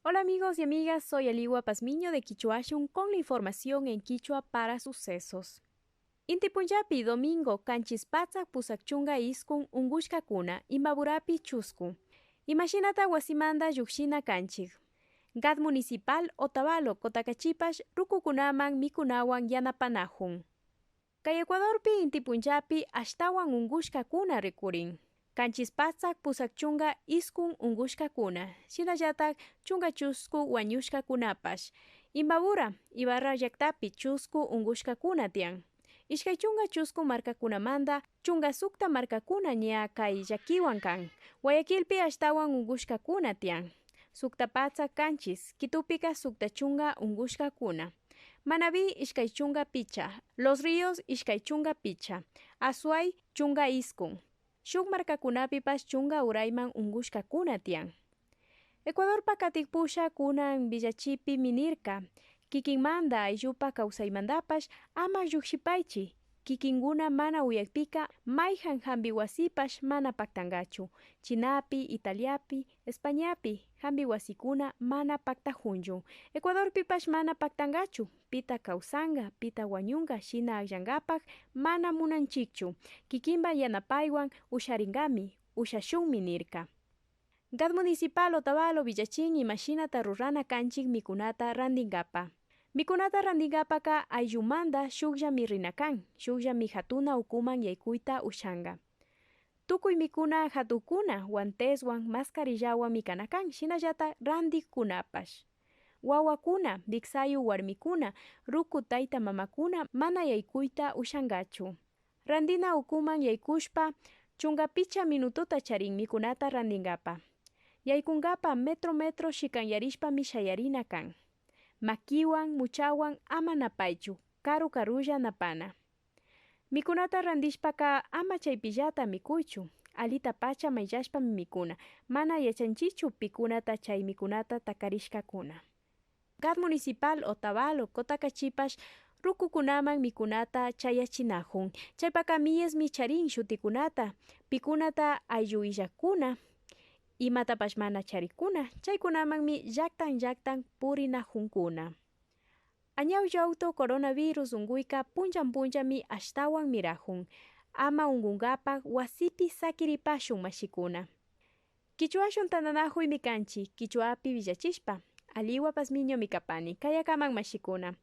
Hola amigos y amigas, soy Aliwa Pazmiño de Quichuashun con la información en Quichua para sucesos. Inti Punjapi, domingo, canchispatza pusakchunga iskun ungushkakuna, imbaburapi chusku. Imaginata wasimanda yukshina kanchik. Gad municipal Otavalo, Kotakachipash, rukukunaman mikunawan yanapanahun. Kay Ecuadorpi inti Punjapi ashtawan ungushkakuna rikurin. Kanchispatsak pusakchunga iskun ungushkakuna, shinallatak chunga chusku wañushkakunapash. Imbabura, Ibarra llaktapi chusku ungushkakuna tiyan. Ishkay chunga chusku markakunamanda chunga sukta markakuna ña kay llakiwan kan. Guayaquilpi ashtawan ungushkakuna tiyan. Sukta patsak kanchis, Quitupika sukta chunga ungushkakuna. Manaví ishkay chunga picha, Los Ríos ishkay chunga picha, Azuay chunga iskun. Shuk markakunapipas chunga urayman ungushkakuna tiyan. Ecuador pakatikpusha kunan villachipi minirka. Kikinmanda ayllupa kawsaymandapash ama llukshipaychi. Kikinguna mana uyakpika mayhan hambiwasipash mana paktangachu. Chinapi, Italiapi, Españapi hambiwasikuna mana paktajunchu. Ecuadorpipash mana paktangachu. Pita kawsanga, pita wañunga shina ayllangapak mana munanchikchu. Kikinba yanapaywan usharingami, ushashunmi nirka. Gad municipal Otavalo Villachín imashinata rurana kanchik mikunata randingapa. Mikunata randingapaka ayllumanda shukllami rinakan, shukllami hatuna ukuman yaykuyta ushanga. Tukuy mikuna hatukuna guanteswan mascarillawan mikanakan shinallata randikunapash. Wawakuna, diksayu warmikuna, ruku tayta mamakuna mana yaykuyta ushangachu. Randina ukuman yaykushpa chungapicha minututa charin mikunata randingapa. Yaykungapa metro shikanyarishpami shayarina kan. Makiwan, muchawan ama napaychu, karulla napana. Mikunata randishpaka ama chaypillata mikuychu, alita pacha mayllashpami mikuna, mana yachanchichu pikunata chay mikunata takarishkakuna. Gad municipal Otavalo, Kotakachipash, rukukunaman mikunata chayachinahun. Chaypaka miyesmi charin shutikunata, pikunata ayllu illakuna, imatapash mana charikuna, chaykunamanmi llaktan purinajunkuna. Añawllawto coronavirus unguyka punchami ashtawan mirajun. Ama ungungapak wasipi sakiripashun mashikuna. Quichuashun tananajuy mikanchi, Quichuapi villachishpa. Aliwa Pazmiño mikapani, kayakaman mashikuna.